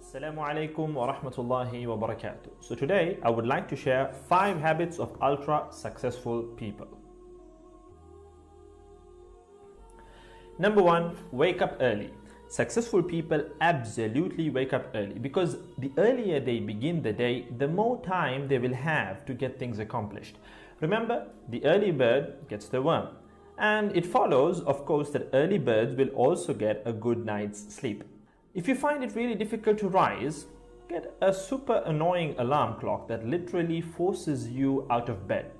Assalamu alaikum wa rahmatullahi wa barakatuh. So today I would like to share 5 habits of ultra successful people. Number 1, wake up early. Successful people absolutely wake up early because the earlier they begin the day, the more time they will have to get things accomplished. Remember, the early bird gets the worm. And it follows, of course, that early birds will also get a good night's sleep. If you find it really difficult to rise, get a super annoying alarm clock that literally forces you out of bed.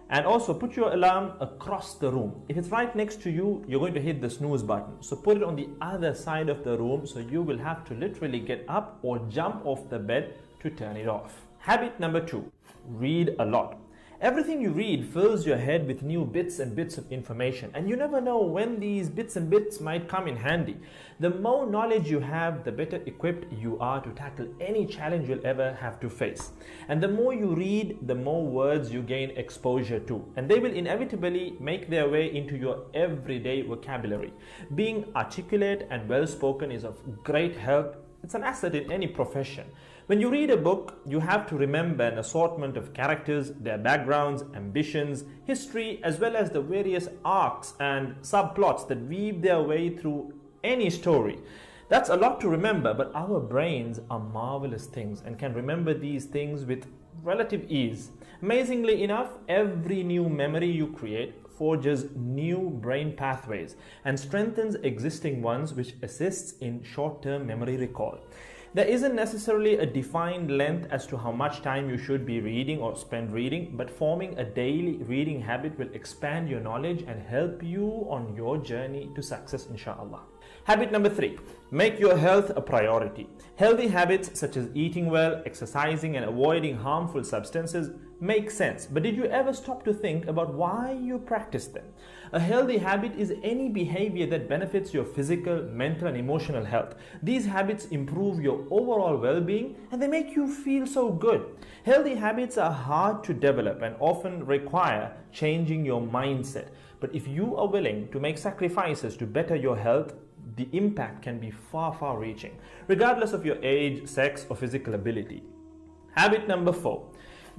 And also put your alarm across the room. If it's right next to you, you're going to hit the snooze button. So put it on the other side of the room so you will have to literally get up or jump off the bed to turn it off. Habit number 2, read a lot. Everything you read fills your head with new bits and bits of information, and you never know when these bits and bits might come in handy. The more knowledge you have, the better equipped you are to tackle any challenge you'll ever have to face. And the more you read, the more words you gain exposure to, and they will inevitably make their way into your everyday vocabulary. Being articulate and well-spoken is of great help. It's an asset in any profession. When you read a book, you have to remember an assortment of characters, their backgrounds, ambitions, history, as well as the various arcs and subplots that weave their way through any story. That's a lot to remember, but our brains are marvelous things and can remember these things with relative ease. Amazingly enough, every new memory you create forges new brain pathways and strengthens existing ones, which assists in short-term memory recall. There isn't necessarily a defined length as to how much time you should be reading or spend reading, but forming a daily reading habit will expand your knowledge and help you on your journey to success, inshallah. Habit number 3, make your health a priority. Healthy habits such as eating well, exercising, and avoiding harmful substances make sense, but did you ever stop to think about why you practice them? A healthy habit is any behavior that benefits your physical, mental, and emotional health. These habits improve your overall well-being and they make you feel so good. Healthy habits are hard to develop and often require changing your mindset. But if you are willing to make sacrifices to better your health, the impact can be far reaching, regardless of your age, sex, or physical ability. Habit number 4.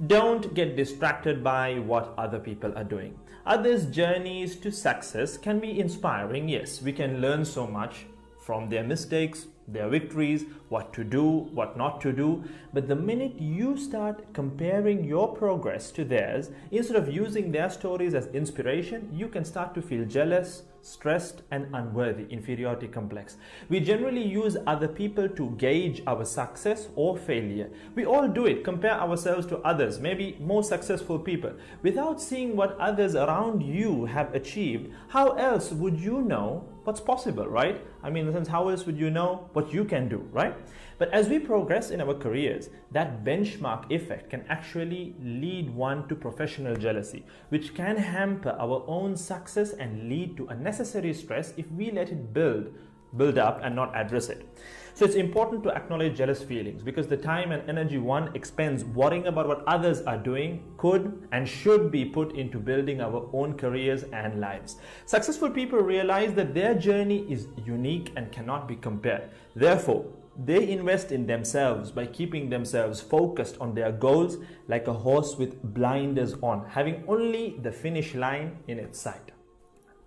Don't get distracted by what other people are doing. Others' journeys to success can be inspiring. Yes, we can learn so much from their mistakes, their victories, what to do, what not to do. But the minute you start comparing your progress to theirs, instead of using their stories as inspiration, you can start to feel jealous, stressed, and unworthy, inferiority complex. We generally use other people to gauge our success or failure. We all do it, compare ourselves to others, maybe more successful people. Without seeing what others around you have achieved, how else would you know what's possible, right? I mean, in the sense, how else would you know what you can do, right? But as we progress in our careers, that benchmark effect can actually lead one to professional jealousy, which can hamper our own success and lead to unnecessary stress if we let it build up and not address it. So it's important to acknowledge jealous feelings because the time and energy one expends worrying about what others are doing could and should be put into building our own careers and lives. Successful people realize that their journey is unique and cannot be compared. Therefore, they invest in themselves by keeping themselves focused on their goals like a horse with blinders on, having only the finish line in its sight.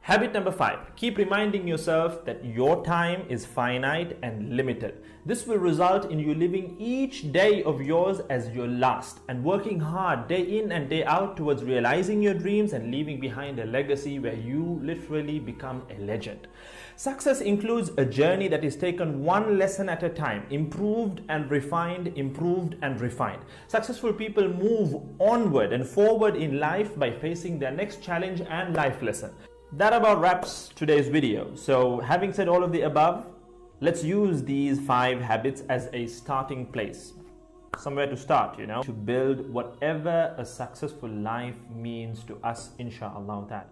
Habit number 5, keep reminding yourself that your time is finite and limited. This will result in you living each day of yours as your last and working hard day in and day out towards realizing your dreams and leaving behind a legacy where you literally become a legend. Success includes a journey that is taken one lesson at a time, improved and refined, improved and refined. Successful people move onward and forward in life by facing their next challenge and life lesson. That about wraps today's video. So having said all of the above, let's use these 5 habits as a starting place. Somewhere to start, to build whatever a successful life means to us, inshallah.